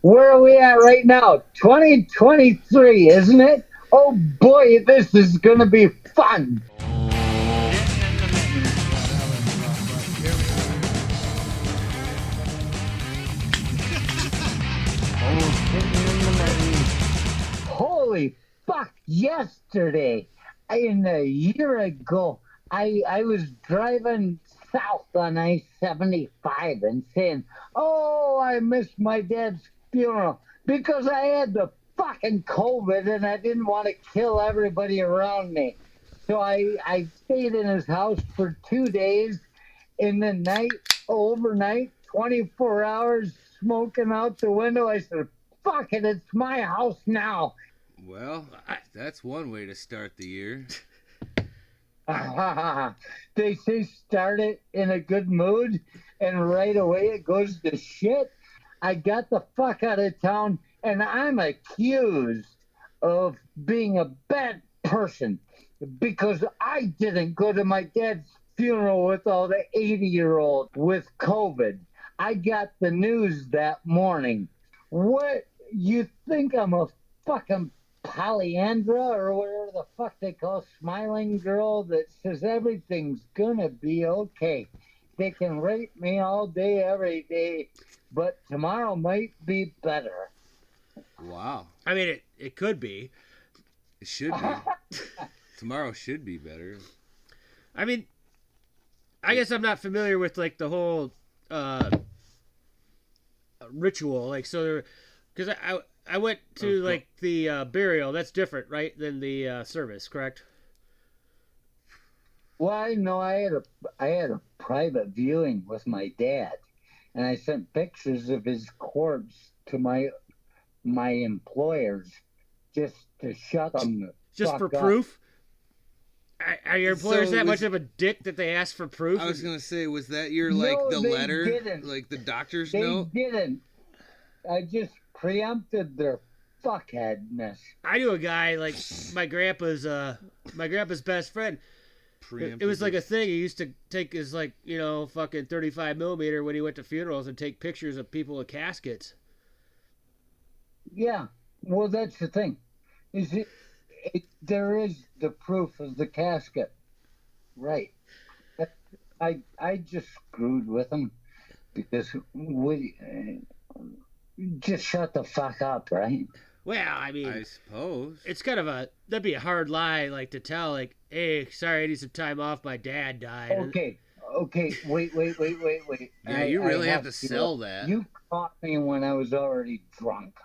Where are we at right now? 2023, isn't it? Oh boy, this is gonna be fun. Holy fuck, yesterday, in a year ago, I was driving south on I-75 and saying, oh, I missed my dad's funeral because I had the fucking COVID and I didn't want to kill everybody around me. So I stayed in his house for 2 days in the night, overnight, 24 hours, smoking out the window. I said, fuck it, it's my house now. Well, that's one way to start the year. They say start it in a good mood and right away it goes to shit. I got the fuck out of town and I'm accused of being a bad person because I didn't go to my dad's funeral with all the 80-year-olds with COVID. I got the news that morning. What, you think I'm a fucking Polyandra or whatever the fuck they call smiling girl that says everything's gonna be okay? They can rape me all day, every day, but tomorrow might be better. Wow. I mean, it could be. It should be. Tomorrow should be better. I mean, I guess I'm not familiar with like the whole ritual. Like, so, because I went to like the burial. That's different, right, than the service, correct? Well, I know I had a private viewing with my dad, and I sent pictures of his corpse to my employers just to shut them the Just fuck for up. proof. Are your employers So that was- much of a dick that they ask for proof? I was gonna say, was that your No, the they letter, didn't. like the doctor's They note? didn't. I just preempted their fuckheadness. I knew a guy like my grandpa's best friend. It was like a thing. He used to take his fucking 35 millimeter when he went to funerals and take pictures of people with caskets. Yeah, well, that's the thing. Is there is the proof of the casket, right? I just screwed with them because we just shut the fuck up, right? Well, I I mean, suppose. it's kind of that'd be a hard lie, like to tell, like, hey, sorry, I need some time off. My dad died. Okay, wait. Yeah, you really have to to sell that. You caught me when I was already drunk.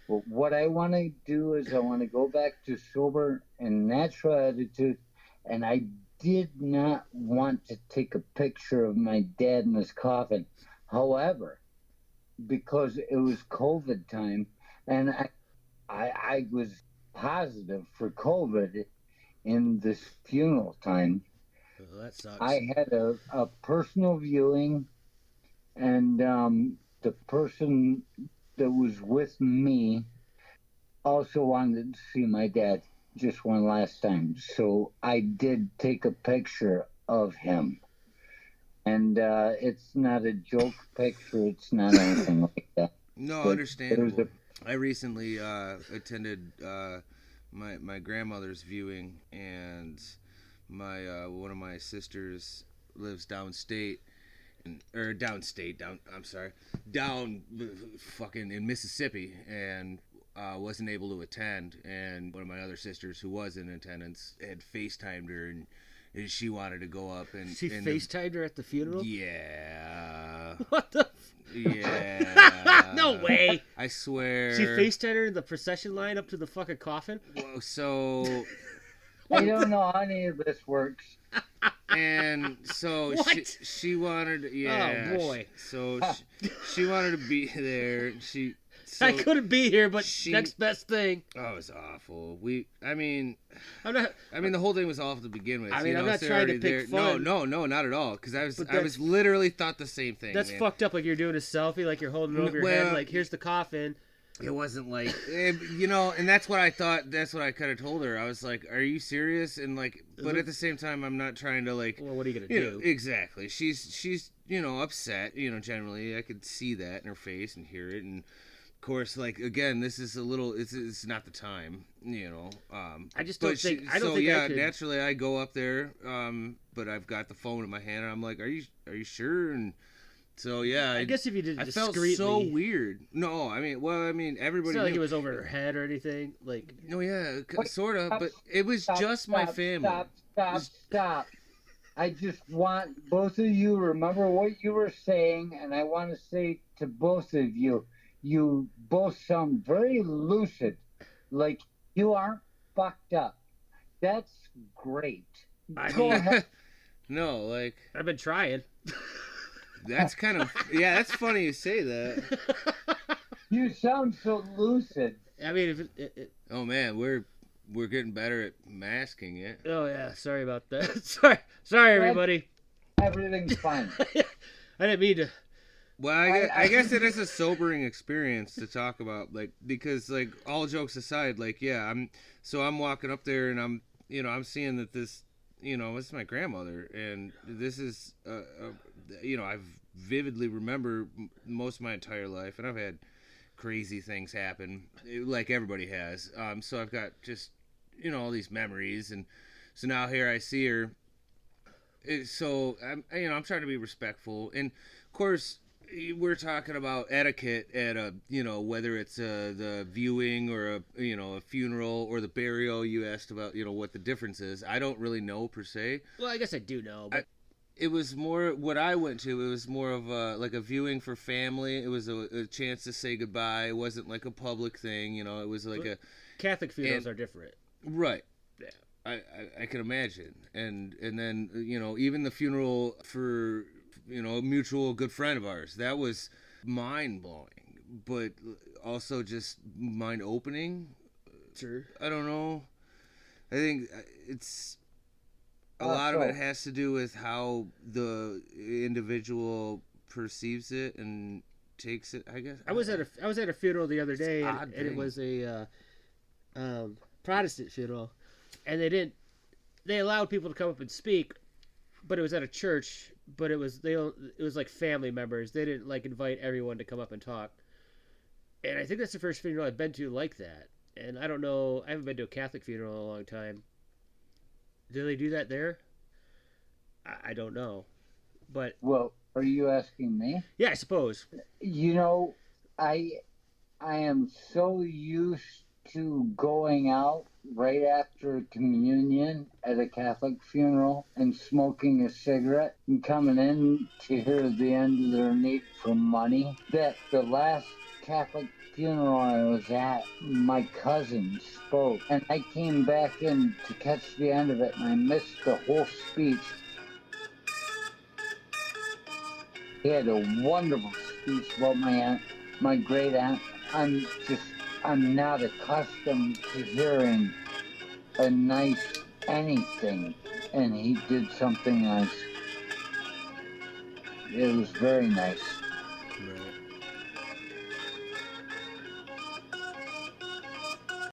But what I want to do is I want to go back to sober and natural attitude, and I did not want to take a picture of my dad in his coffin. However, because it was COVID time, and I was positive for COVID in this funeral time, Oh, that sucks. I had a personal viewing, and the person that was with me also wanted to see my dad just one last time. So I did take a picture of him. And it's not a joke picture, it's not anything like that. No, But understandable. I recently attended my grandmother's viewing, and my one of my sisters lives downstate, or downstate, down. I'm sorry, down fucking in Mississippi, and wasn't able to attend. And one of my other sisters, who was in attendance, had FaceTimed her, and she wanted to go up and She FaceTimed her at the funeral? Yeah. What the? Yeah. No way. I swear. She FaceTimed her in the procession line up to the fucking coffin? Whoa, so. I don't know how any of this works. And so she wanted, yeah. Oh, boy. So she wanted to be there. I couldn't be here, but she- next best thing. Oh, it was awful. I mean, I'm not. the whole thing was awful to begin with. I mean, you know, I'm not so trying to already pick there. fun. No, not at all. Because But I was literally thought the same thing. That's man. fucked up. Like you're doing a selfie, like you're holding it over your head, like here's the coffin. It wasn't like, and that's what I thought. That's what I kind of told her. I was like, "Are you serious?" And like, but at the same time, I'm not trying to like. Well, what are you gonna You do? know, exactly. She's upset. Generally, I could see that in her face and hear it and course, like again, this is a little. It's not the time, I just don't think. I don't so think yeah, I could. naturally, I go up there, but I've got the phone in my hand, and I'm like, "Are you sure?" And so yeah, I guess if you did it I felt discreetly, so weird. No, everybody. It's not like knew. it was over her head or anything. Like, No, yeah, Wait, sort of, stop, but it was just my family. Stop. I just want both of you remember what you were saying, and I want to say to both of you, you both sound very lucid, like you aren't fucked up. That's great. I Go mean, ahead. No, like I've been trying. that's kind of that's funny you say that. You sound so lucid. I mean, Oh man, we're getting better at masking it. oh yeah, sorry about that. sorry everybody. Everything's fine. I didn't mean to. Well, I guess it is a sobering experience to talk about, like, because, like, all jokes aside, like, yeah, I'm walking up there and I'm seeing that this is my grandmother, and this is I've vividly remember most of my entire life, and I've had crazy things happen, like everybody has. So I've got just all these memories, and so now here I see her. So I'm trying to be respectful, and of course we're talking about etiquette at a whether it's the viewing or a funeral or the burial. You asked about what the difference is. I don't really know per se. Well, I guess I do know, but It was more what I went to. It was more of a viewing for family. It was a chance to say goodbye. It wasn't like a public thing. It was like a Catholic funerals are different. Right. Yeah. I can imagine. And then even the funeral for a mutual good friend of ours, that was mind blowing, but also just mind opening. Sure. I don't know. I think it's a lot of it has to do with how the individual perceives it and takes it, I guess. I was at a funeral the other day, odd and it thing. was a Protestant funeral, and they allowed people to come up and speak, but it was at a church. But it was like family members. They didn't like invite everyone to come up and talk. And I think that's the first funeral I've been to like that. And I don't know. I haven't been to a Catholic funeral in a long time. Do they do that there? I don't know. But Well, are you asking me? yeah, I suppose. I am so used to going out right after communion at a Catholic funeral and smoking a cigarette and coming in to hear the end of their need for money that the last Catholic funeral I was at, my cousin spoke, and I came back in to catch the end of it, and I missed the whole speech. He had a wonderful speech about my aunt, my great aunt. I'm not accustomed to hearing a nice anything, and he did something nice. It was very nice.